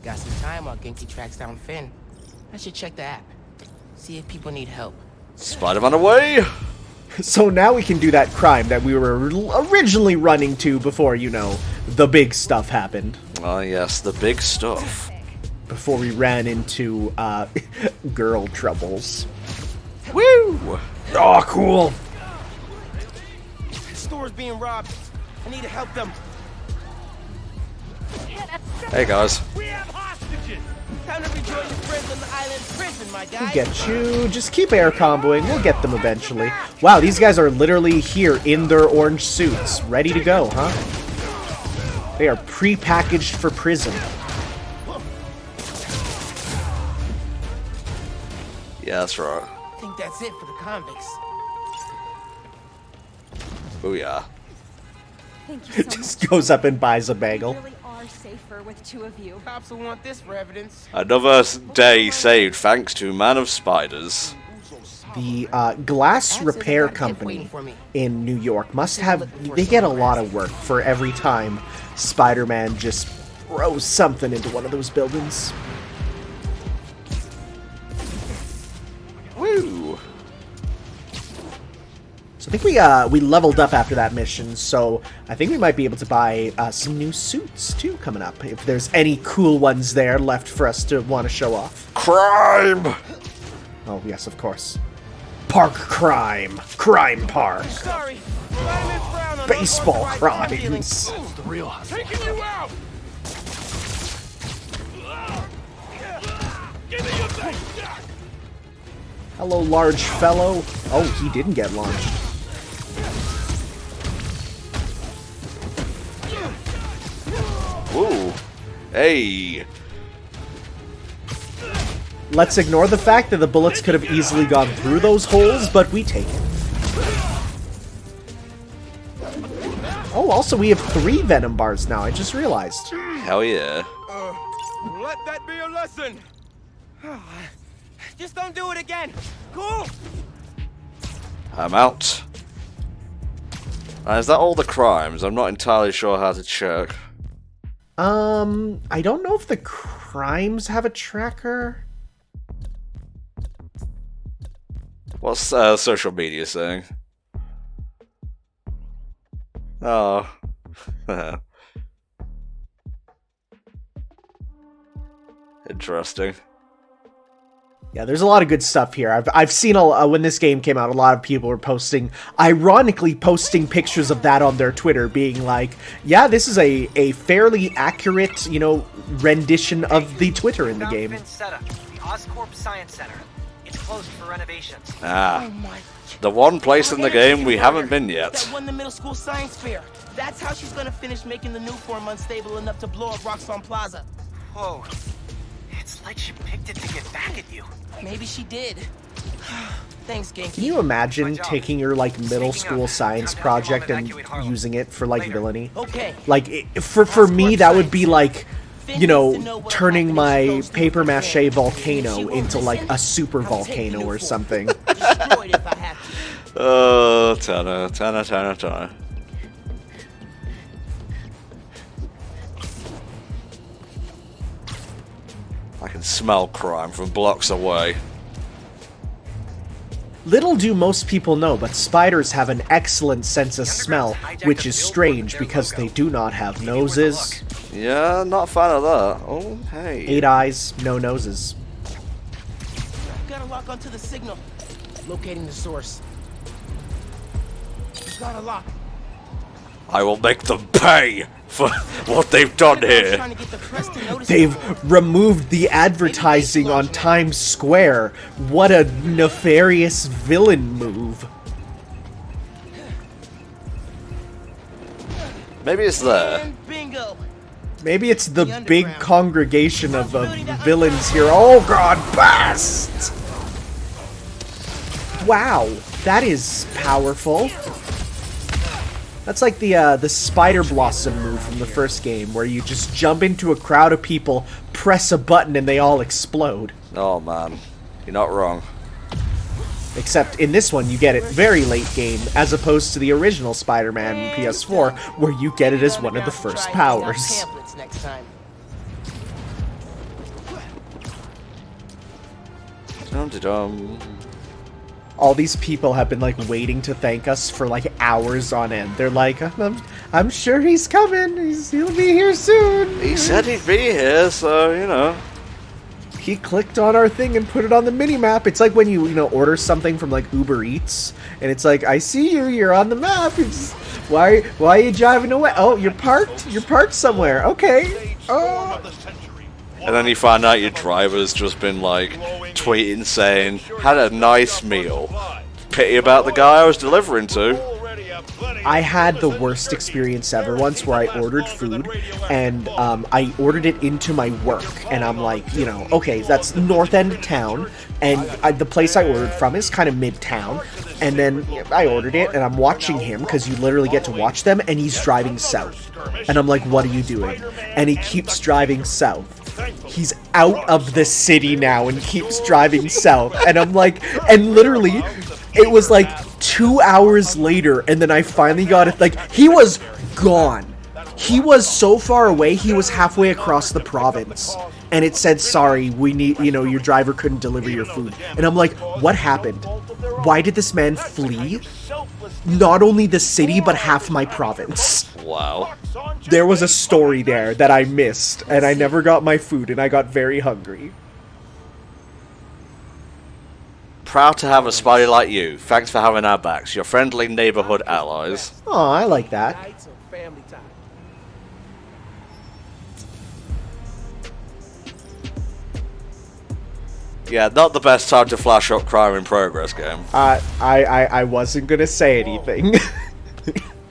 Got some time while Genki tracks down Finn. I should check the app. See if people need help. Spider-Man away! So now we can do that crime that we were originally running to before, you know, the big stuff happened. Oh yes, the big stuff. Before we ran into, girl troubles. Woo! Oh, cool! The store's being robbed. I need to help them. Hey guys. We have hostages! Time to rejoin your friends on the island prison, my guy. We'll get you. Just keep air comboing. We'll get them eventually. Wow, these guys are literally here in their orange suits. Ready to go, huh? They are pre-packaged for prison. Yeah, that's right. I think that's it for the convicts. Booyah. Thank you so Just much. goes up and buys a bagel. You really are safer with two of you. Cops will want this for evidence. Another day saved thanks to Man of Spiders. The glass repair company in New York must have... They get a lot of work for every time Spider-Man just throws something into one of those buildings. Woo! So I think we leveled up after that mission, so I think we might be able to buy some new suits, too, coming up. If there's any cool ones there left for us to want to show off. Crime! Oh, yes, of course. Park crime. Crime park. Sorry. I'm in frown on Baseball unauthorized crime crimes. dealing. The real hustle. Taking you out! Give me your best shot. Hello, large fellow. Oh, he didn't get launched. Woo! Hey! Let's ignore the fact that the bullets could have easily gone through those holes, but we take it. Oh, also we have 3 Venom bars now, I just realized. Hell yeah. Let that be a lesson. Just don't do it again. Cool. I'm out. Is that all the crimes? I'm not entirely sure how to check. I don't know if the crimes have a tracker. What's social media saying? Oh. Interesting. Yeah, there's a lot of good stuff here. I've seen when this game came out, a lot of people were posting, ironically posting pictures of that on their Twitter, being like, yeah, this is a fairly accurate, you know, rendition of the Twitter in the game. Finn setup, the Oscorp Science Center. It's closed for renovations. Ah. The one place in the game we haven't been yet. That won the middle school science fair. That's how she's gonna finish making the new form unstable enough to blow up Roxxon Plaza. Whoa. It's like she picked it to get back at you. Maybe she did. Thanks, Genki. Can you imagine taking your, like, middle school science project and using it for, like, villainy? Okay. Like, for me, that would be like, you know, turning my paper mache volcano into, like, a super volcano or something. Destroy it if I have to. Oh, Tanner. I can smell crime from blocks away. Little do most people know, but spiders have an excellent sense of smell, which is strange because they do not have noses. Yeah, not a fan of that. Oh, hey. 8 eyes, no noses. Gotta lock onto the signal. Locating the source. Gotta lock. I will make them pay for what they've done here. Trying to get the press to notice They've removed the advertising on Times Square. What a nefarious villain move. Maybe it's there. And bingo. Maybe it's the big congregation of villains here. Oh god, bast! Wow, that is powerful. That's like the Spider Blossom move from the first game, where you just jump into a crowd of people, press a button, and they all explode. Oh man, you're not wrong. Except in this one, you get it very late game, as opposed to the original Spider-Man PS4, where you get it as one of the first powers. Pamphlets next time. Dum-de-dum. All these people have been like waiting to thank us for like hours on end. They're like, I'm sure he's coming. He'll be here soon. He said he'd be here, so, you know. He clicked on our thing and put it on the mini-map. It's like when you order something from like Uber Eats, and it's like, I see you, you're on the map. It's, why are you driving away? Oh, you're parked somewhere. Okay. Oh. And then you find out your driver's just been like tweeting saying, had a nice meal. Pity about the guy I was delivering to. I had the worst experience ever once where I ordered food and I ordered it into my work, and I'm like, okay, that's north end of town, and the place I ordered from is kind of midtown, and then I ordered it and I'm watching him because you literally get to watch them, and he's driving south, and I'm like, what are you doing? And he keeps driving south. He's out of the city now and keeps driving south, and I'm like, and literally it was like 2 hours later, and then I finally got it. Like, he was gone. He was so far away, he was halfway across the province. And it said, sorry, we need, your driver couldn't deliver your food. And I'm like, what happened? Why did this man flee? Not only the city, but half my province. Wow. There was a story there that I missed, and I never got my food, and I got very hungry. Proud to have a spotty like you. Thanks for having our backs. Your friendly neighborhood allies. Oh, I like that. Yeah, not the best time to flash up crime in progress game. I wasn't gonna say anything.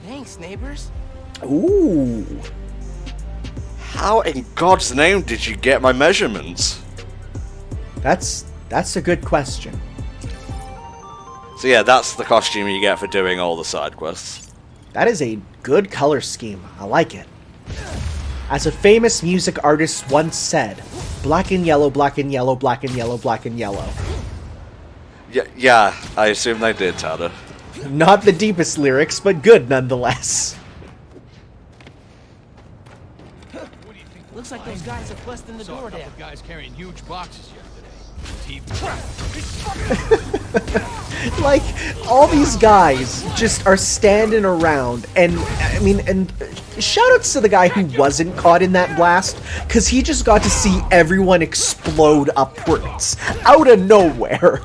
Thanks, neighbors. Ooh. How in God's name did you get my measurements? That's a good question. So yeah, that's the costume you get for doing all the side quests. That is a good color scheme. I like it. As a famous music artist once said, black and yellow, black and yellow, black and yellow, black and yellow. Yeah, I assume they did, Tada. Not the deepest lyrics, but good nonetheless. Looks like those guys are busting the door down. Guys carrying huge boxes yesterday. Like, all these guys just are standing around, and I mean, and shoutouts to the guy who wasn't caught in that blast, because he just got to see everyone explode upwards, out of nowhere.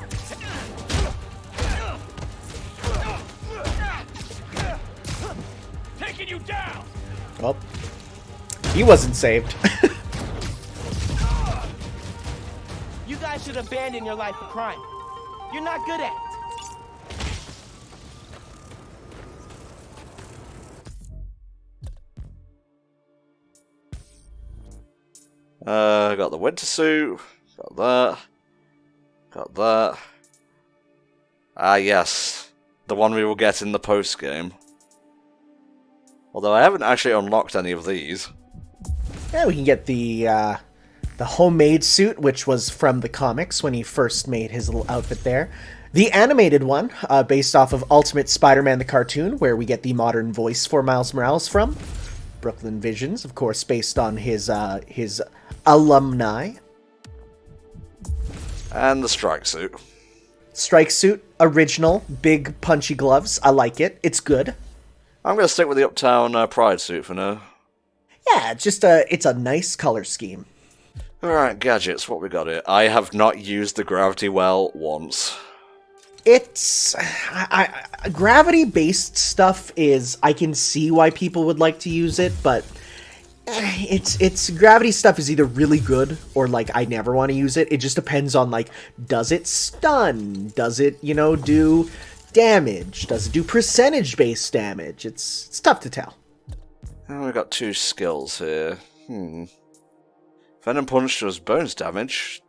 Taking you down. Well, he wasn't saved. You guys should abandon your life for crime. You're not good at it. Got the winter suit. Got that. Got that. Ah, yes. The one we will get in the post game. Although I haven't actually unlocked any of these. Yeah, we can get the homemade suit, which was from the comics when he first made his little outfit there. The animated one, based off of Ultimate Spider-Man the cartoon, where we get the modern voice for Miles Morales from. Brooklyn Visions, of course, based on his alumni. And the strike suit. Strike suit, original, big punchy gloves. I like it. It's good. I'm going to stick with the Uptown Pride suit for now. Yeah, it's a nice color scheme. Alright, gadgets, what we got here? I have not used the gravity well once. It's... gravity-based stuff is... I can see why people would like to use it, but... It's gravity stuff is either really good or, like, I never want to use it. It just depends on, like, does it stun? Does it, do damage? Does it do percentage-based damage? It's tough to tell. Oh, we've got two skills here. Venom Punch does bonus damage.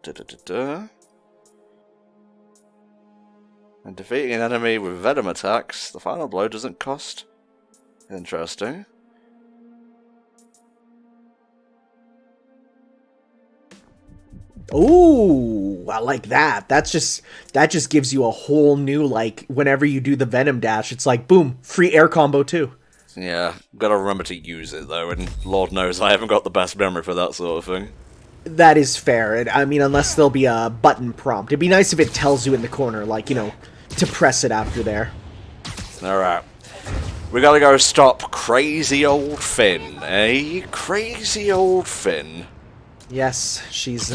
And defeating an enemy with Venom attacks, the final blow doesn't cost. Interesting. Ooh, I like that. That just gives you a whole new, like, whenever you do the Venom dash, it's like, boom, free air combo too. Yeah, gotta remember to use it though, and Lord knows I haven't got the best memory for that sort of thing. That is fair. I mean, unless there'll be a button prompt. It'd be nice if it tells you in the corner, like, you know, to press it after there. Alright. We gotta go stop crazy old Finn, eh? Crazy old Finn. Yes, she's,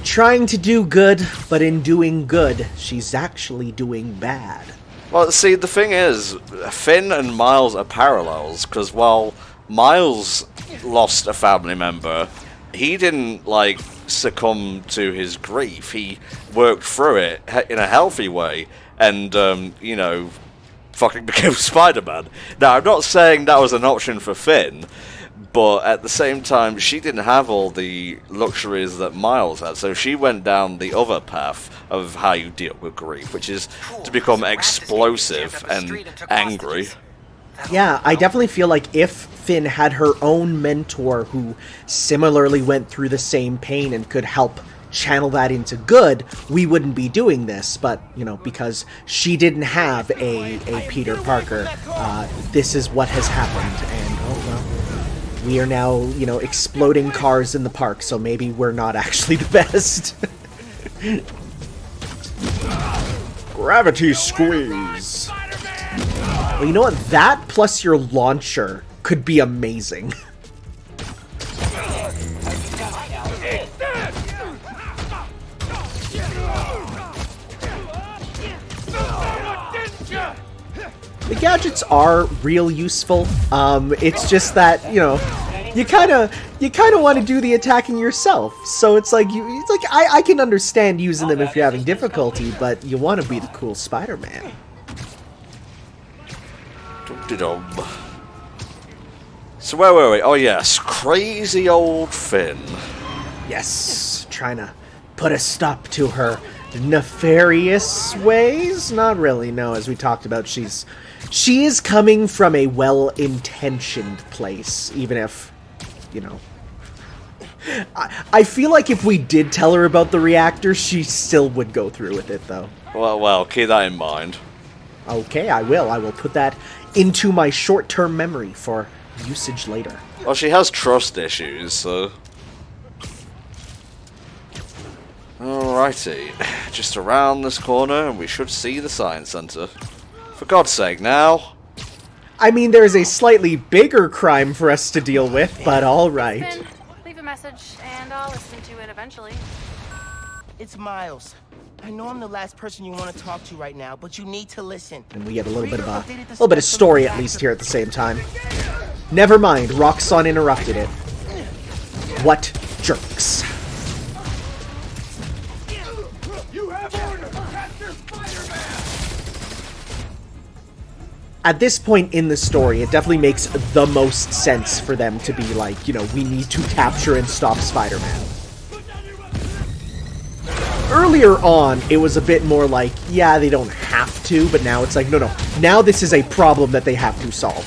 trying to do good, but in doing good, she's actually doing bad. Well, see, the thing is, Finn and Miles are parallels, because while Miles lost a family member, he didn't, like, succumb to his grief. He worked through it in a healthy way, and, you know, fucking became Spider-Man. Now, I'm not saying that was an option for Finn, but at the same time, she didn't have all the luxuries that Miles had, so she went down the other path of how you deal with grief, which is to become explosive and angry. Yeah, I definitely feel like if Finn had her own mentor who similarly went through the same pain and could help channel that into good, we wouldn't be doing this. But, you know, because she didn't have a Peter Parker, this is what has happened. And, oh well, we are now, you know, exploding cars in the park, so maybe we're not actually the best. Gravity squeeze. Well, you know what? That plus your launcher could be amazing. The gadgets are real useful. It's just that, you know, you kind of want to do the attacking yourself. So it's like I can understand using them if you're having difficulty, but you want to be the cool Spider-Man. So where were we? Oh yes, crazy old Finn. Yes, trying to put a stop to her nefarious ways? Not really, no. As we talked about, she is coming from a well-intentioned place, even if, you know... I feel like if we did tell her about the reactor, she still would go through with it, though. Well, keep that in mind. Okay, I will. I will put that into my short-term memory for usage later. Well, she has trust issues, so... Alrighty, just around this corner and we should see the Science Center. For God's sake, now! I mean, there's a slightly bigger crime for us to deal with, but alright. Finn, leave a message and I'll listen to it eventually. It's Miles. I know I'm the last person you want to talk to right now, but you need to listen. And we get a little bit of story at least here at the same time. Never mind, Roxxon interrupted it. What jerks. At this point in the story, it definitely makes the most sense for them to be like, you know, we need to capture and stop Spider-Man. Earlier on, it was a bit more like, yeah, they don't have to, but now it's like, no. Now this is a problem that they have to solve.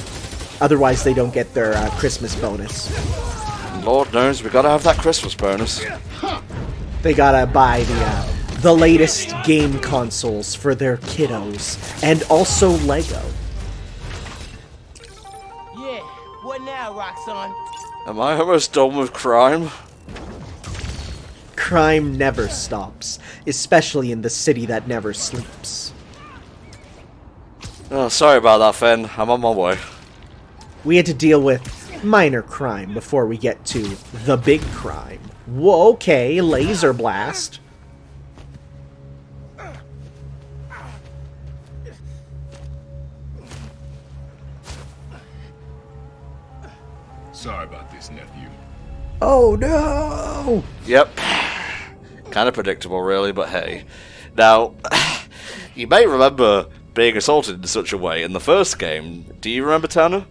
Otherwise, they don't get their Christmas bonus. Lord knows, we gotta have that Christmas bonus. They gotta buy the latest game consoles for their kiddos, and also Lego. Yeah, what now, Roxxon? Am I almost done with crime? Crime never stops, especially in the city that never sleeps. Oh, sorry about that, Finn. I'm on my way. We had to deal with minor crime before we get to the big crime. Whoa, okay, laser blast. Sorry about this, nephew. Oh no! Yep. Kind of predictable, really, but hey. Now, you may remember being assaulted in such a way in the first game. Do you remember, Tanner?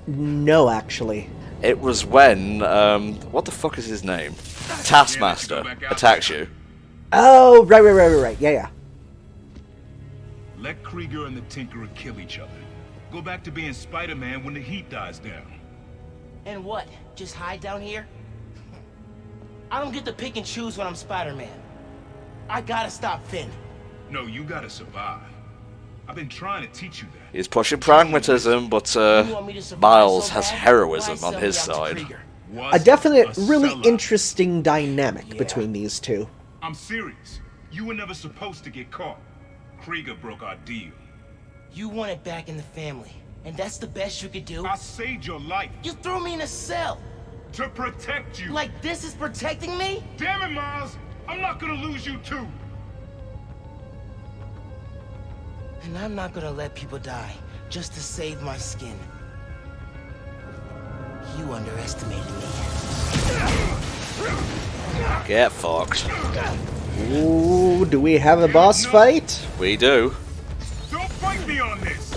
No, actually. It was when, what the fuck is his name? Taskmaster attacks you. Oh, right. Yeah. Let Krieger and the Tinkerer kill each other. Go back to being Spider-Man when the heat dies down. And what? Just hide down here? I don't get to pick and choose when I'm Spider-Man. I gotta stop Finn. No, you gotta survive. I've been trying to teach you that. He's pushing pragmatism, but You want me to survive Miles so has bad? heroism Why on sell his me out to side. Krieger? a definite, really sellout. interesting dynamic between these two. I'm serious. You were never supposed to get caught. Krieger broke our deal. You want it back in the family, and that's the best you could do? I saved your life You threw me in a cell! to protect you. Like this is protecting me? Damn it, Miles! I'm not gonna lose you too. And I'm not gonna let people die just to save my skin. You underestimated me. Get fucked. Ooh, do we have a boss fight? We do. Don't fight me on this.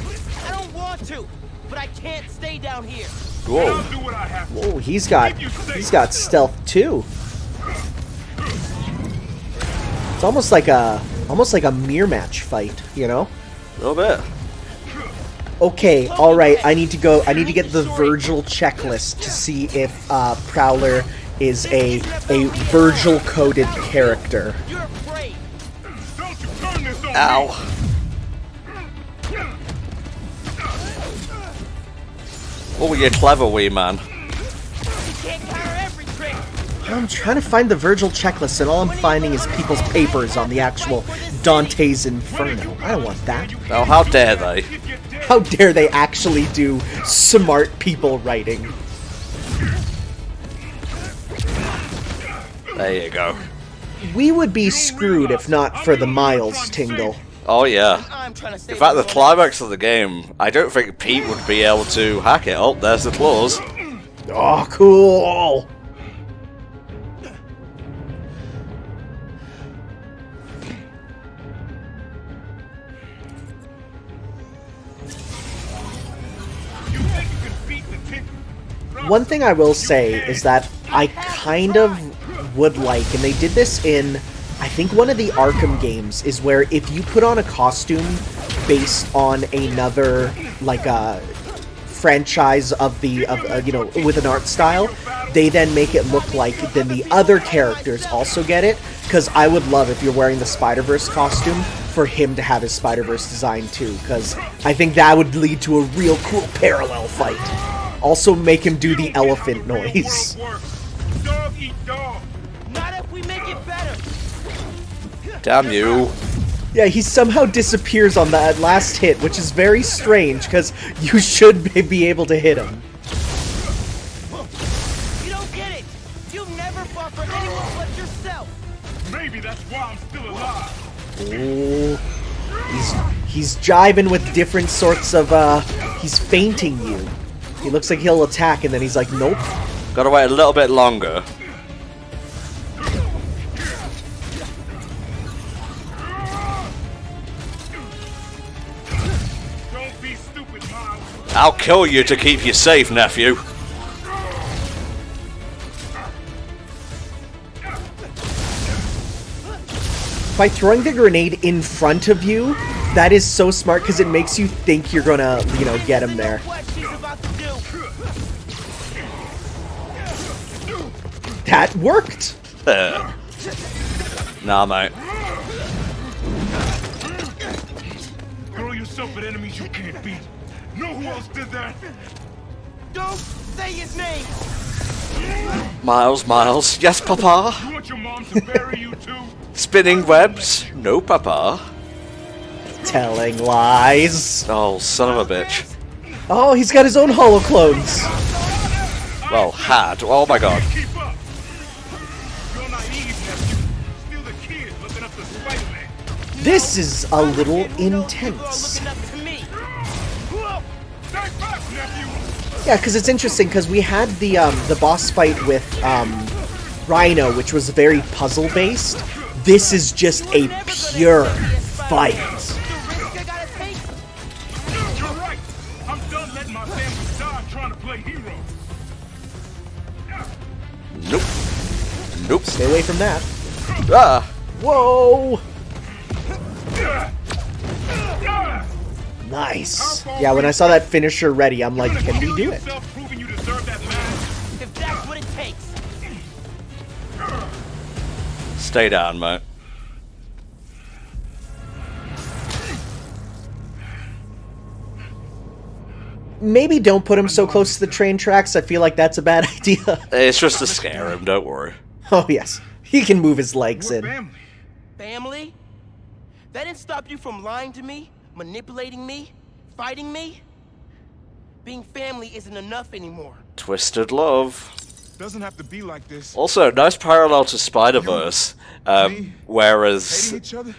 I don't want to, but I can't stay down here. And Whoa. I'll do what I have to. Oh, he's got stealth too. It's almost like a mirror match fight, you know? A little bit. Okay, all right. I need to get the Virgil checklist to see if Prowler is a Virgil coded character. You're afraid. Don't you turn this on me. Ow. Oh, you clever wee man. You can't counter every trick. I'm trying to find the Virgil checklist, and all I'm finding is people's papers on the actual Dante's Inferno. I don't want that. Oh, how dare they? How dare they actually do smart people writing? There you go. We would be screwed if not for the Miles tingle. Oh yeah. I'm trying to stay In fact, the climax of the game, I don't think Pete would be able to hack it. Oh, there's the claws. Oh, cool! You think you can beat the Tinker? One thing I will say is that I kind of would like, and they did this in, I think one of the Arkham games, is where if you put on a costume based on another, like a franchise of you know, with an art style, they then make it look like then the other characters also get it. Because I would love, if you're wearing the Spider-Verse costume, for him to have his Spider-Verse design too, because I think that would lead to a real cool parallel fight. Also make him do the elephant noise. Dog eat dog. Not if we make it better. Damn you. Yeah, he somehow disappears on that last hit, which is very strange, because you should be able to hit him. You don't get it. You've never fought for anyone but yourself. Maybe that's why I'm still alive. Oh, he's jiving with different sorts of, he's feinting you. He looks like he'll attack, and then he's like, nope. Gotta wait a little bit longer. Don't be stupid, Miles. I'll kill you to keep you safe, nephew. By throwing the grenade in front of you, that is so smart, because it makes you think you're gonna, you know, get him there. What she's about to do. That worked! Nah, mate. Throw yourself at enemies you can't beat. Know who else did that? Don't say his name. Miles. Yes, Papa. You want your mom to bury you too? Spinning webs? No, Papa. Telling lies. Oh, son of a bitch. Oh, he's got his own holoclones. Well, had. Oh my god. Keep up. You're naive, nephew. Still the kid looking up to Spider-Man. This is a little intense. Looking up to me. Stay back, nephew. Yeah, because it's interesting, because we had the boss fight with Rhino, which was very puzzle-based. This is just a pure fight. The risk I gotta take. You're right. I'm done letting my family die trying to play hero. Nope. Stay away from that. Ah. Whoa! Nice. Yeah, when I saw that finisher ready, I'm like, can we do it? Proving you deserve that man. If that's what it takes. Stay down, mate. Maybe don't put him so close to the train tracks. I feel like that's a bad idea. It's just to scare him, don't worry. Oh, yes. He can move his legs We're in. family. Family? That didn't stop you from lying to me, manipulating me, fighting me? Being family isn't enough anymore. Twisted love. Doesn't have to be like this. Also, nice parallel to Spider-Verse. Whereas Hating each other?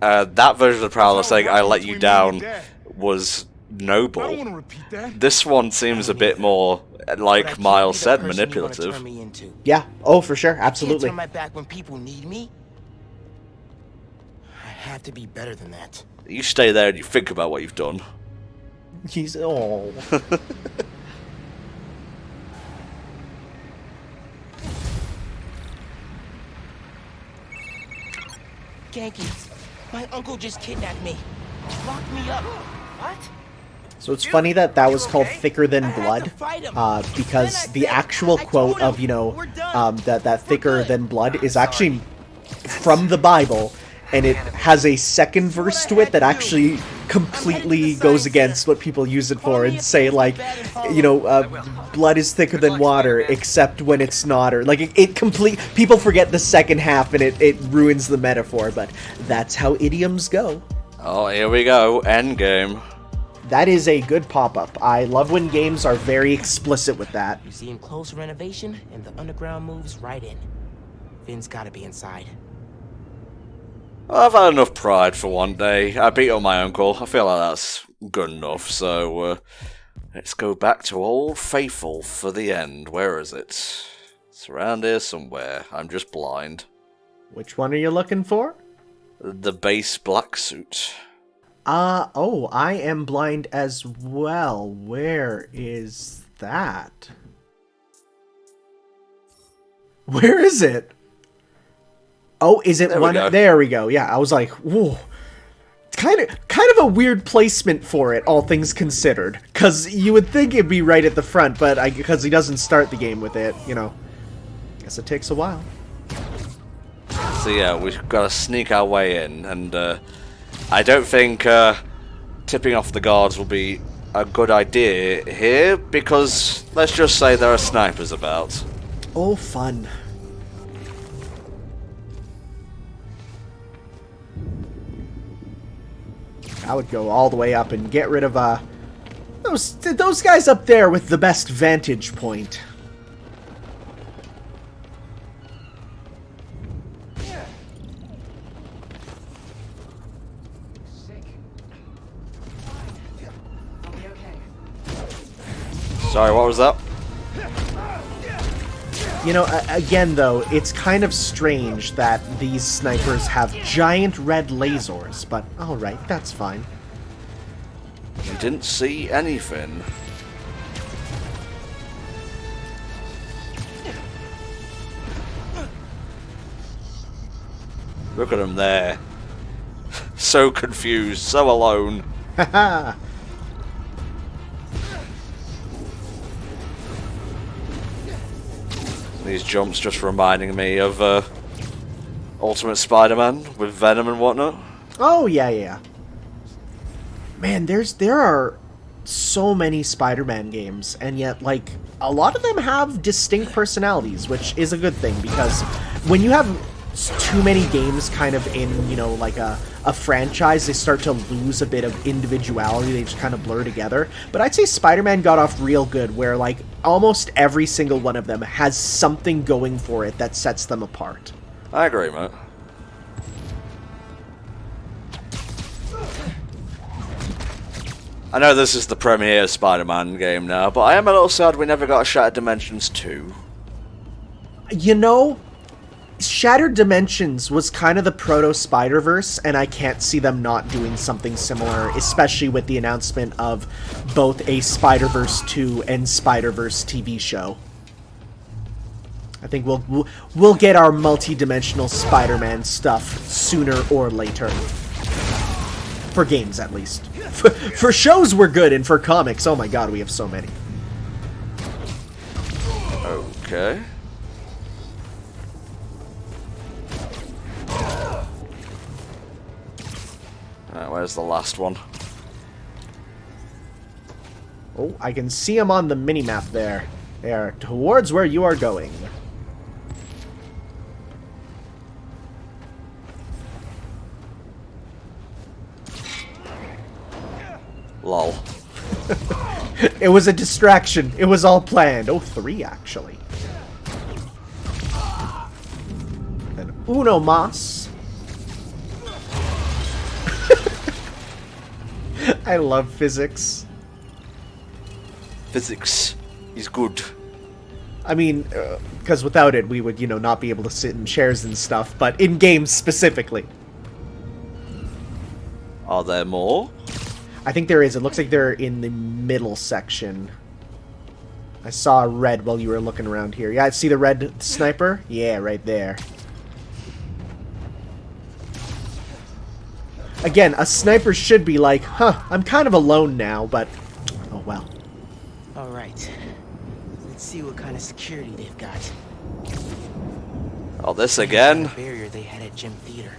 that version of Prowler saying, I let you Between me and down, your dad. was I don't noble. want to repeat that. This one seems a bit more, But I like can't Miles be the said, person you wanna manipulative. turn me into. Yeah. Oh, for sure. I can't Absolutely. turn my back when people need me. I have to be better than that. You stay there and you think about what you've done. He's... Oh. Yankees, my uncle just kidnapped me. Locked me up. What? So it's funny that that was called Thicker Than Blood, because the actual quote of, you know, that thicker than blood is actually from the Bible, and it has a second verse to it that actually completely goes against what people use it for and say, like, you know, blood is thicker than water, except when it's not, or, like, people forget the second half and it ruins the metaphor, but that's how idioms go. Oh, here we go. Endgame. That is a good pop-up. I love when games are very explicit with that. You see him close renovation, and the underground moves right in. Finn's gotta be inside. I've had enough pride for one day. I beat up my uncle. I feel like that's good enough, so let's go back to Old Faithful for the end. Where is it? It's around here somewhere. I'm just blind. Which one are you looking for? The base black suit. Oh, I am blind as well. Where is that? Where is it? Oh, is it There we one? go. There we go. Yeah, I was like, whoa. It's kind of a weird placement for it, all things considered. Because you would think it'd be right at the front, but because he doesn't start the game with it, you know. Guess it takes a while. So yeah, we've got to sneak our way in, and I don't think tipping off the guards will be a good idea here, because let's just say there are snipers about. Oh, fun. I would go all the way up and get rid of those guys up there with the best vantage point. Sorry, what was that? You know, again, though, it's kind of strange that these snipers have giant red lasers, but alright, that's fine. We didn't see anything. Look at him there. So confused, so alone. Haha! These jumps just reminding me of Ultimate Spider-Man with Venom and whatnot. Oh, yeah. Man, there are so many Spider-Man games, and yet, like, a lot of them have distinct personalities, which is a good thing, because when you have too many games kind of in, you know, like a franchise, they start to lose a bit of individuality, they just kind of blur together. But I'd say Spider-Man got off real good, where, like, almost every single one of them has something going for it that sets them apart. I agree, mate. I know this is the premiere Spider-Man game now, but I am a little sad we never got a Shattered Dimensions 2. You know, Shattered Dimensions was kind of the proto-Spider-Verse, and I can't see them not doing something similar, especially with the announcement of both a Spider-Verse 2 and Spider-Verse TV show. I think we'll get our multi-dimensional Spider-Man stuff sooner or later. For games, at least. For shows, we're good, and for comics, oh my god, we have so many. Okay. Alright, where's the last one? Oh, I can see them on the minimap there. They are towards where you are going. Lol. It was a distraction. It was all planned. Oh, 3 actually. And uno mas. I love physics. Physics is good. I mean, because without it, we would, you know, not be able to sit in chairs and stuff, but in games specifically. Are there more? I think there is. It looks like they're in the middle section. I saw a red while you were looking around here. Yeah, see the red sniper? Yeah, right there. Again, a sniper should be like, huh, I'm kind of alone now, but oh well. All right. Let's see what kind of security they've got. Oh, this again? The barrier they had at Gym Theater.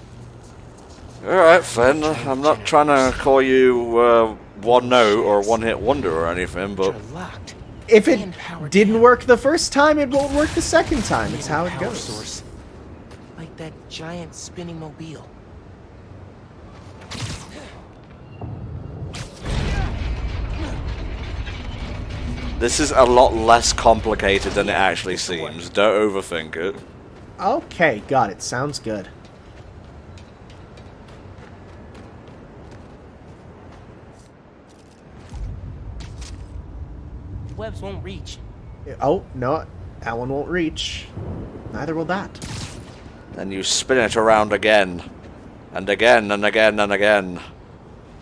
Alright, Finn. I'm not trying to call you one note or one hit wonder or anything, but They're locked. If it And powered didn't down. work the first time, it won't work the second time. It's And how it power goes. source. Like that giant spinning mobile. this is a lot less complicated than it actually seems. Don't overthink it. Okay, got it. Sounds good. Webs won't reach. Oh, no, that one won't reach. Neither will that. Then you spin it around again. And again, and again, and again.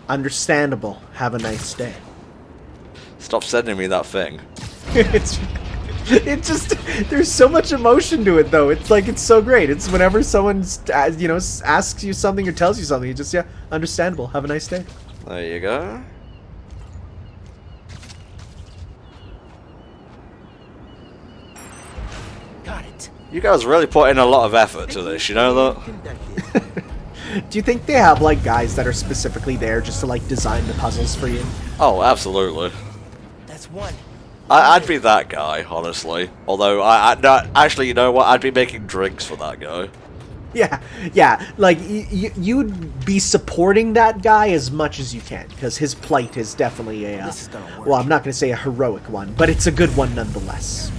Understandable. Have a nice day. Stop sending me that thing. It just, there's so much emotion to it, though. It's like, it's so great. It's whenever someone, you know, asks you something or tells you something, you just, yeah, understandable. Have a nice day. There you go. Got it. You guys really put in a lot of effort to this, you know that? Conducted. Do you think they have, like, guys that are specifically there just to, like, design the puzzles for you? Oh, absolutely. That's one. I'd be that guy, honestly. Although, no, actually, you know what? I'd be making drinks for that guy. Yeah, like, you'd be supporting that guy as much as you can, because his plight is definitely a, This is gonna work. well, I'm not going to say a heroic one, but it's a good one nonetheless.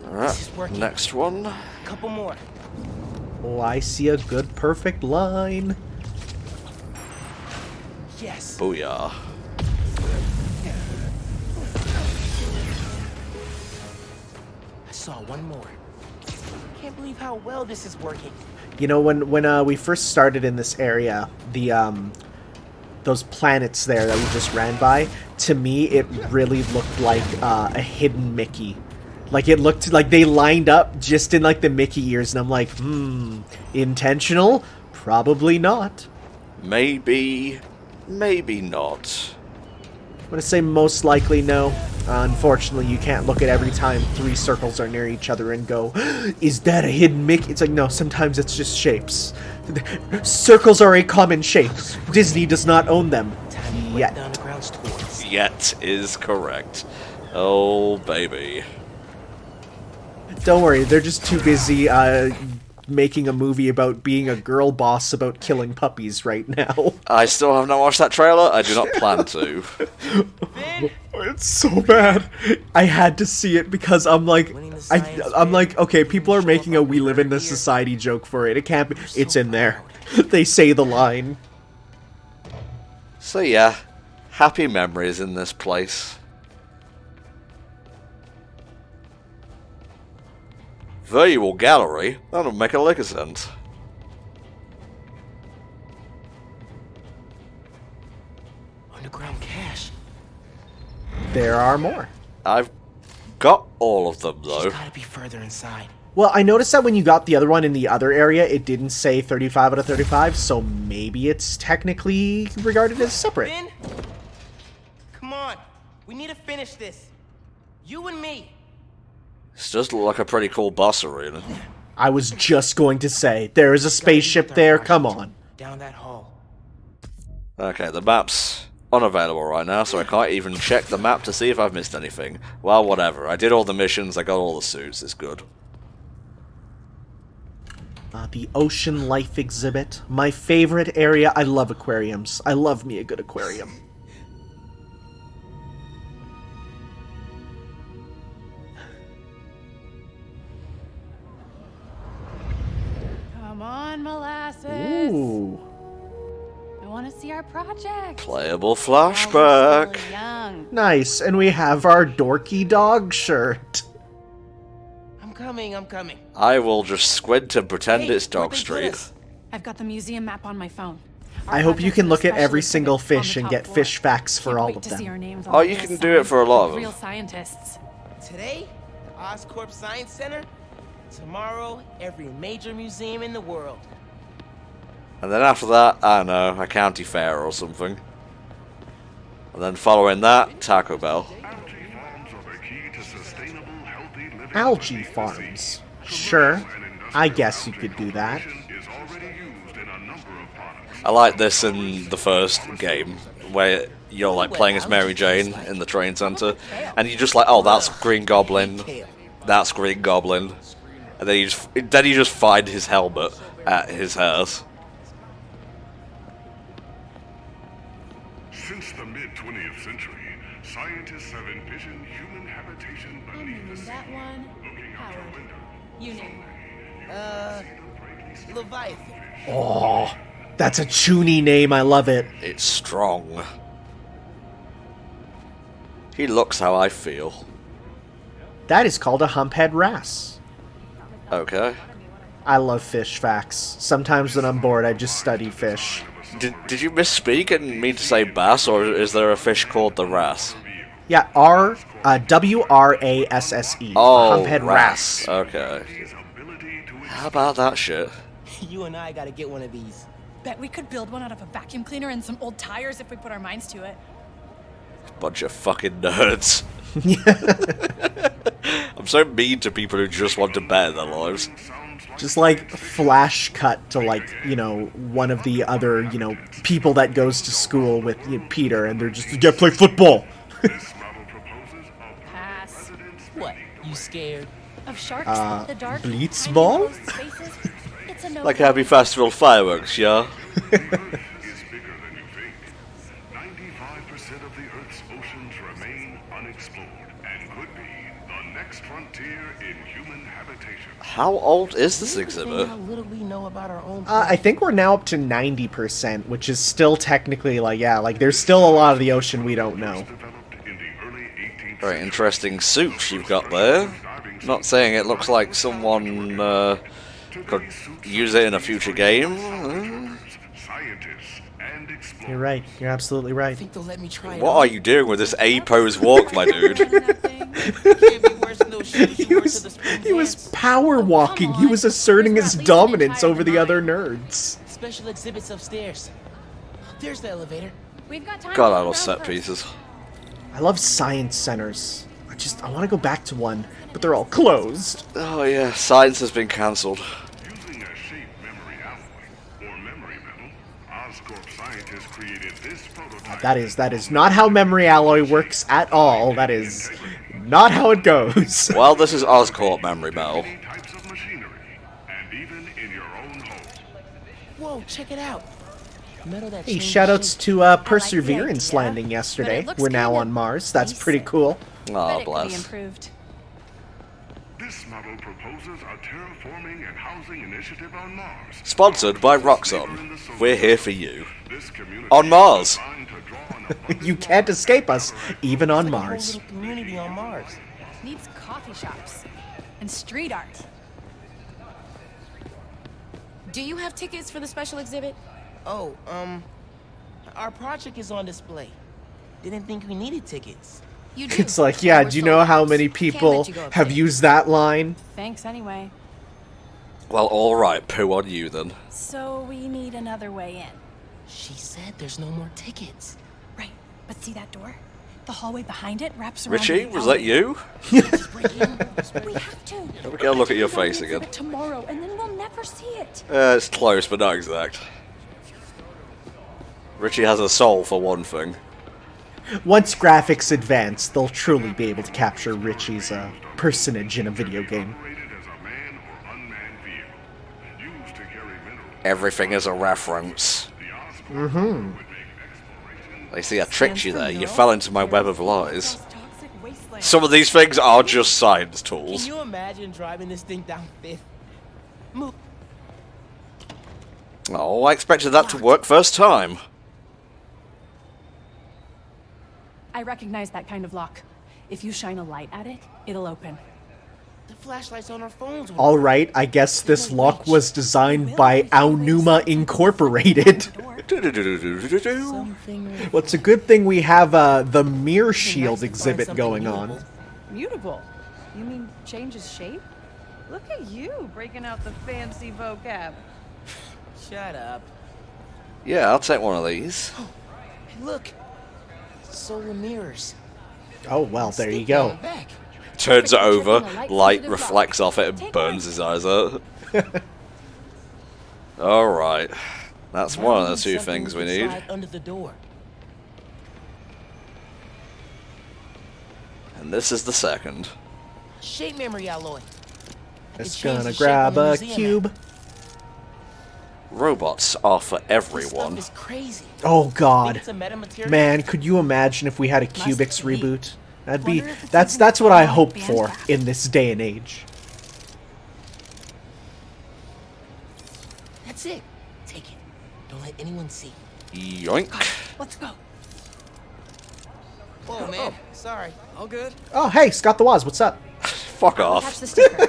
Alright, This is working. next one. A couple more. Oh, I see a good, perfect line. Yes. Booyah. I saw one more. Can't believe how well this is working. You know, when we first started in this area, the those planets there that we just ran by, to me it really looked like a hidden Mickey. Like, it looked like they lined up just in, like, the Mickey ears, and I'm like, intentional? Probably not. Maybe, maybe not. I'm gonna say most likely no. Unfortunately, you can't look at every time 3 circles are near each other and go, is that a hidden Mickey? It's like, no, sometimes it's just shapes. Circles are a common shape. Disney does not own them. Time to Yet. break down the ground's toys. Yet is correct. Oh, baby. Don't worry, they're just too busy making a movie about being a girl boss about killing puppies right now. I still have not watched that trailer. I do not plan to. It's so bad. I had to see it because I'm like, I'm like, okay, people are making a "we live in this society" joke for it. It can't be. It's in there. They say the line. So yeah, happy memories in this place. Virtual gallery? That don't make a lick of sense. Underground cache. There are more. I've got all of them though. She's gotta be further inside. Well, I noticed that when you got the other one in the other area, it didn't say 35 out of 35, so maybe it's technically regarded as separate. Finn? Come on. We need to finish this. You and me. This does look like a pretty cool boss arena. I was just going to say, there is a spaceship there, come on. Down that hall. Okay, the map's unavailable right now, so I can't even check the map to see if I've missed anything. Well, whatever. I did all the missions, I got all the suits, it's good. The ocean life exhibit. My favorite area. I love aquariums. I love me a good aquarium. Come on, molasses. Ooh. I want to see our project. Playable While we're flashback. still young. Nice. And we have our dorky dog shirt. I'm coming. I will just squint and pretend Hey, it's Dog where'd they put Street. us? I've got the museum map on my phone. Our I hope you project can is look at every especially single exciting on fish the and top get floor. fish facts for Can't all wait of to see our them. names on Oh, the you real can do it for a lot of sign. Real them. scientists. Today, the Oscorp Science Center. Tomorrow, every major museum in the world. And then after that, I don't know, a county fair or something. And then following that, Taco Bell. Algae farms are the key to sustainable, healthy living. Algae farms. Sure. I guess you could do that. Is already used in a number of products. I like this in the first game, where you're like playing as Mary Jane in the train center, and you're just like, oh, that's Green Goblin, that's Green Goblin, and then you just find his helmet at his house. Since the mid-20th century, scientists have envisioned human habitation beneath the sea. That one, Looking out your Howard. window, You name Leviathan. Oh, that's a chuny name. I love it. It's strong. He looks how I feel. That is called a humphead wrasse. Okay. I love fish facts. Sometimes when I'm bored, I just study fish. Did you misspeak and mean to say bass, or is there a fish called the wrasse? Yeah, WRASSE. Oh, Humphead wrasse. Okay. How about that shit? You and I gotta get one of these. Bet we could build one out of a vacuum cleaner and some old tires if we put our minds to it. Bunch of fucking nerds. I'm so mean to people who just want to better their lives. Just like flash cut to like, you know, one of the other, you know, people that goes to school with Peter, and they're just, yeah, play football. Pass. What? You scared? Of sharks, the dark, Blitzball? tiny enclosed spaces? It's a no. Like Happy Festival fireworks, yeah? is bigger than you think. 95% of the Earth's oceans remain unexplored and could be the next frontier in human habitation. How old is this Saying exhibit? how little we know about our own. I think we're now up to 90%, which is still technically like, yeah, like there's still a lot of the ocean we don't know. Developed in the early 18th Very interesting suit you've got there. Not saying it looks like someone could use it in a future game. scientists and explorers. You're right. You're absolutely I right. think they'll let me try it. What are you doing with this A-pose walk, my dude? Can't be worse than those shoes you wore to the spring He was dance. power walking. He was asserting his dominance over the other nerds. Special exhibits upstairs. There's the elevator. We've got time. God, to I look love around set first. pieces. I love science centers. I want to go back to one, but they're all closed. Oh yeah, science has been cancelled. Using a shape memory alloy or memory metal, Oscorp scientists created this prototype. That is not how memory alloy works at all. That is not how it goes. Well, this is Oscorp memory metal. Many types of machinery, and even in your own home. Whoa, check it out. Metal that Hey, changes shoutouts shape. to Perseverance idea, landing yesterday. but it looks We're now kinda on Mars. That's pretty basic. cool. Oh, Bet it could be bless. improved. This model proposes a terraforming and housing initiative on Mars. Sponsored by Roxxon. We're here for you. This community On Mars. is designed to draw on abundant You can't escape us, even on Like a whole Mars. little community on Mars. Needs coffee shops and street art. Do you have tickets for the special exhibit? Oh, our project is on display. Didn't think we needed tickets. You do. It's like, yeah, We're do you sold know how out. many Can't people let you go have upstairs. used that line? Thanks anyway. Well, alright, poo on you then. So we need another way in. She said there's no more tickets. Right, but see that door? The hallway behind it wraps around. Richie, the was that you? We have to. Let me get a look at your We'll go to face the again. exhibit tomorrow, and then we'll never see it. It's close, but not exact. Richie has a soul, for one thing. Once graphics advance, they'll truly be able to capture Richie's personage in a video game. Operated as a man or unmanned vehicle. Used to carry minerals. Everything is a reference. The Oscorp would make exploration. They see, I tricked you there. You fell into my web of lies. Some of these things are just science tools. Can you imagine driving this thing down 5th? Move. Oh, I expected that to work first time. I recognize that kind of lock. If you shine a light at it, it'll open. The flashlights on our phones. Alright, I guess this lock was designed by Aonuma Incorporated. Well, it's a good thing we have the mirror shield exhibit going on. Mutable? You mean change his shape? Look at you breaking out the fancy vocab. Shut up. Yeah, I'll take one of these. Hey, look. Solar mirrors. Oh, well, there you Stick go. on the back. Turns it over, light reflects off it and burns his eyes out. Alright. That's Now one of the need two something things we can need. slide under the door. And this is the second. Shape memory alloy. I could Just change gonna the shape grab on the a museum cube. map. Robots are for This everyone. stuff is crazy. Oh Think god. it's a metamaterial? Man, could you imagine if we had a Cubics be. reboot? That'd be Wonder if it's that's even what I called hope band for back. in this day and age. That's it. Take it. Don't let anyone see. Yoink. Let's go. Whoa, man. Sorry. All good. Oh, hey, Scott the Woz, what's up? Fuck Attach off. the sticker.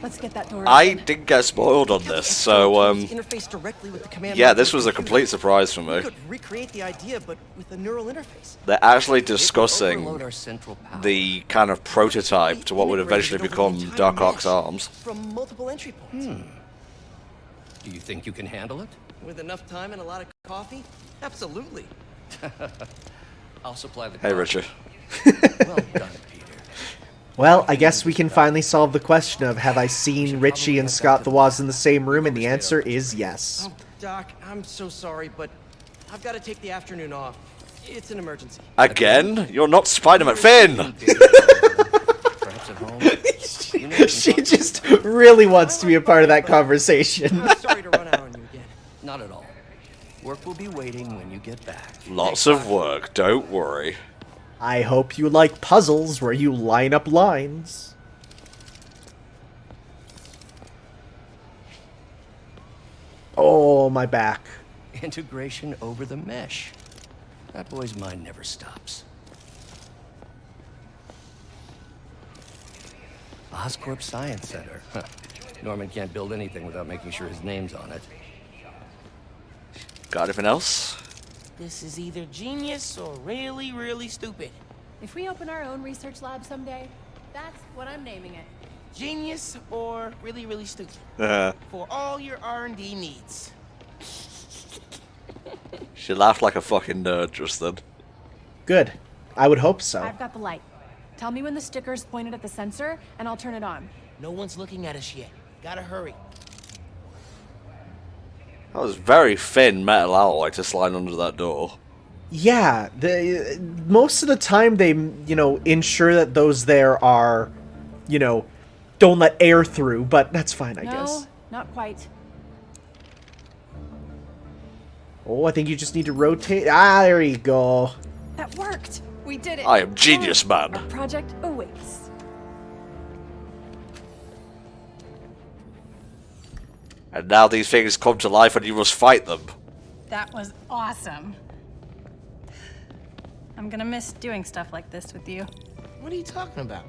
Let's get that door I open. didn't get spoiled on this, so interface directly with the command yeah, module this was a computer. complete surprise for We me. could recreate the idea, but with a neural interface. They're actually It would overload discussing our central power. the kind of prototype to what would eventually Integrated over the become entire Dark Ox mesh Arms. From multiple entry points. Do you think you can handle it? With enough time and a lot of coffee? Absolutely. I'll supply the Hey, Richard. Well done, Peter. Well, I guess we can finally solve the question of have I seen Richie and Scott the Woz in the same room, and the answer is yes. Oh, Doc, I'm so sorry, but I've got to take the afternoon off. It's an emergency. Again? You're not Spider-Man. Finn! Perhaps at home. You know, She just really wants to be a part of that conversation. I'm sorry to run out on you again. not at all. Work will be waiting when you get back. Lots of work, don't worry. I hope you like puzzles where you line up lines. Oh, my back. Integration over the mesh. That boy's mind never stops. Oscorp Science Center. Huh. Norman can't build anything without making sure his name's on it. Got anything else? This is either genius or really, really stupid. If we open our own research lab someday, that's what I'm naming it. Genius or really, really stupid. Uh, For all your R&D needs. she laughed like a fucking nerd just then. Good. I would hope so. I've got the light. Tell me when the sticker's pointed at the sensor, and I'll turn it on. No one's looking at us yet. Gotta hurry. That was very thin metal alloy to slide under that door. Yeah, most of the time they, ensure that those there are, don't let air through, but that's fine, I No, guess. not quite. Oh, I think you just need to rotate. Ah, there you go. That worked. We did it. I am genius, Our man. project awaits. And now these things come to life and you must fight them. That was awesome. I'm gonna miss doing stuff like this with you. What are you talking about?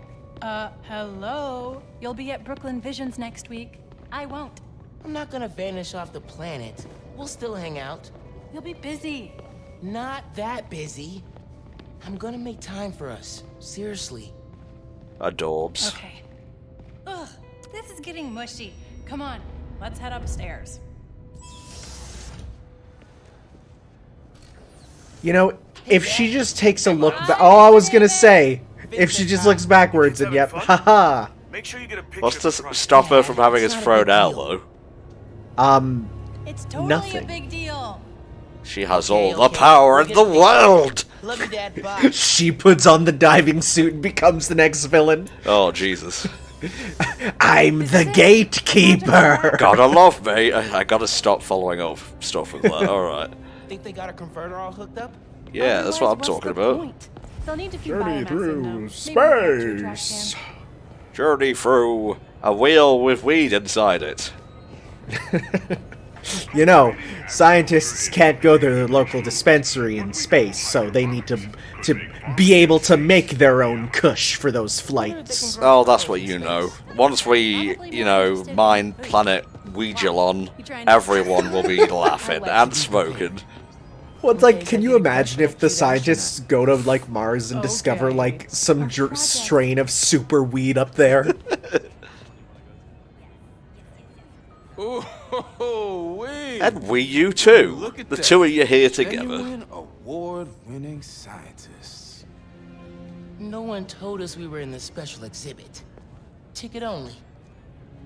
Hello? You'll be at Brooklyn Visions next week. I won't. I'm not gonna vanish off the planet. We'll still hang out. You'll be busy. Not that busy. I'm gonna make time for us. Seriously. Adorbs. Okay. Ugh, this is getting mushy. Come on, let's head upstairs. If she just takes a look back. Oh, I was gonna say. If she just looks backwards and yep, haha. Make sure you get a picture. What's to stop her from having us It's not a thrown big out, deal. though? It's totally Nothing. a big deal. She has all the power in the world! Love you, Dad. Bye. She puts on the diving suit and becomes the next villain. Oh, Jesus. I'm the gatekeeper! Gotta love me. I gotta stop following up stuff with that. Alright. Think they got a converter all hooked up? Yeah, that's what I'm talking about. They'll need a few Journey biomass through and, maybe a capture trash space. can. Journey through a wheel with weed inside it. You know, scientists can't go to their local dispensary in space, so they need to be able to make their own kush for those flights. Oh, that's what you know. Once we, mine planet Ouijalon, everyone will be laughing and smoking. Well, it's like, can you imagine if the scientists go to, like, Mars and discover, like, some strain of super weed up there? And you too. The two of you here together. Genuine award-winning scientists. No one told us we were in the special exhibit. Ticket only.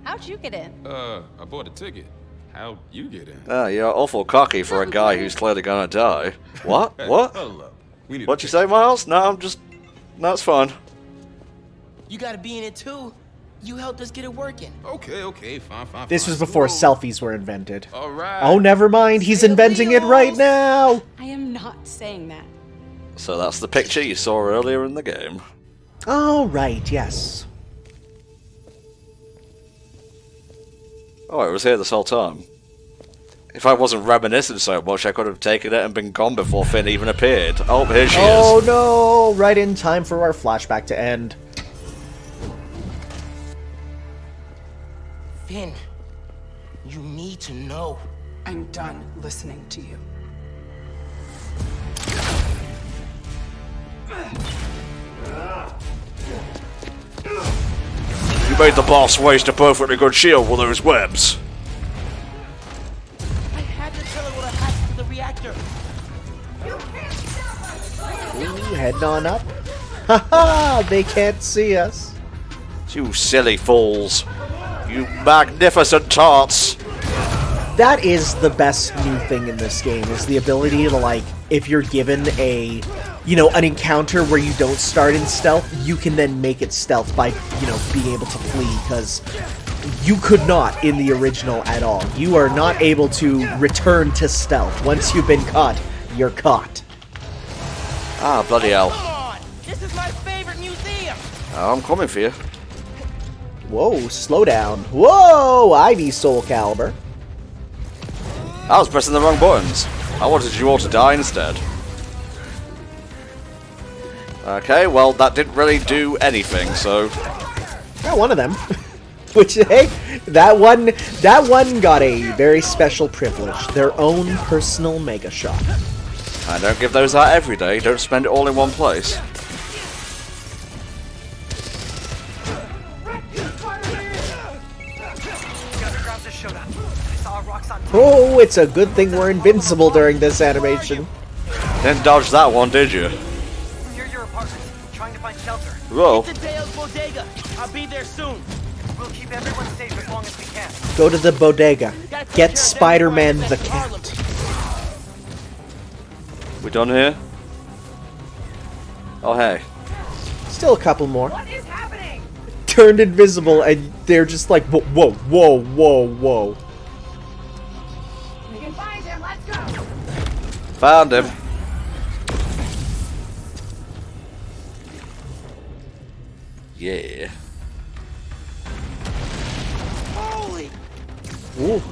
How'd you get in? I bought a ticket. How'd you get in? Ah, you're awful cocky for a guy who's clearly gonna die. What? What? Hold up. We need What'd you say, Miles? No, no, it's fine. You gotta be in it too. You helped us get it working. Okay, fine. This was before selfies were invented. Alright. Oh, never mind, he's inventing it right now! I am not saying that. So that's the picture you saw earlier in the game. Oh, right, yes. Oh, it was here this whole time. If I wasn't reminiscing so much, I could have taken it and been gone before Finn even appeared. Oh, here she is. Oh no! Right in time for our flashback to end. Finn, you need to know. I'm done listening to you. You made the boss waste a perfectly good shield with those webs. I had to tell her what happened to the reactor. Ooh, heading on up. Haha! They can't see us. You silly fools. You magnificent tarts. That is the best new thing in this game, is the ability to, like, if you're given a, an encounter where you don't start in stealth, you can then make it stealth by, being able to flee, because you could not in the original at all. You are not able to return to stealth. Once you've been caught, you're caught. Ah, bloody hell. Come on! This is my favorite museum! I'm coming for you. Whoa, slow down. Whoa, Ivy Soul Calibur. I was pressing the wrong buttons. I wanted you all to die instead. Okay, well, that didn't really do anything, so... Got one of them. Which, hey, that one got a very special privilege. Their own personal mega shot. I don't give those out every day. Don't spend it all in one place. Oh, it's a good thing we're invincible during this animation. Didn't dodge that one, did you? Near your apartment, trying to find shelter. Whoa. Get to Dale's bodega. I'll be there soon. We'll keep everyone safe as long as we can. Go to the bodega. Get Spider-Man the cat. We done here? Oh, hey. Still a couple more. What is happening? Turned invisible, and they're just like, whoa. We can find him. Let's go. Found him. Yeah. Holy! Ooh,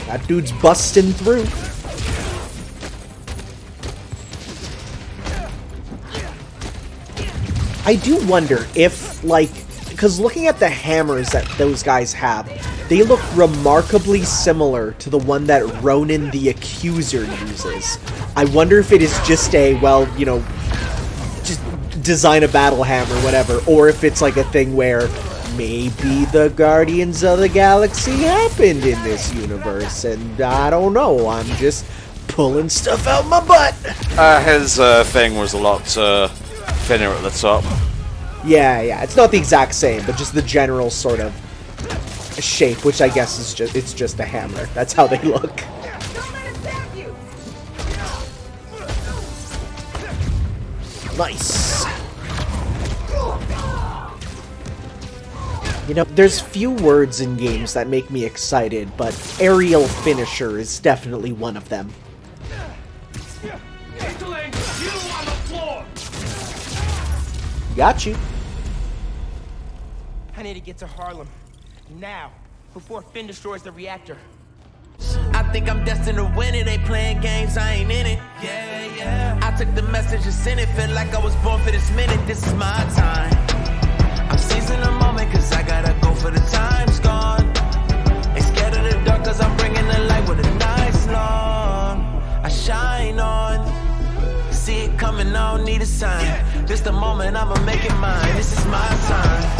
that dude's busting through. I do wonder if, like, because looking at the hammers that those guys have, they look remarkably similar to the one that Ronan the Accuser uses. I wonder if it is just a, well, just design a battle hammer, whatever, or if it's like a thing where maybe the Guardians of the Galaxy happened in this universe, and I don't know, I'm just pulling stuff out my butt. His thing was a lot thinner at the top. Yeah, it's not the exact same, but just the general sort of shape, which I guess is just a hammer. That's how they look. Don't let him stab you. Nice. You know, there's few words in games that make me excited, but aerial finisher is definitely one of them. Got you. I need to get to Harlem. Now. Before Finn destroys the reactor. I think I'm destined to win it. They playing games, I ain't in it. Yeah, yeah. I took the message and sent it. Feel like I was born for this minute. This is my time. I'm seizing the moment cause I gotta go for the time's gone. Ain't scared of the dark cause I'm bringing the light with a nice long. I shine on. See it coming, I don't need a sign. This the moment, I'ma make it mine. This is my time.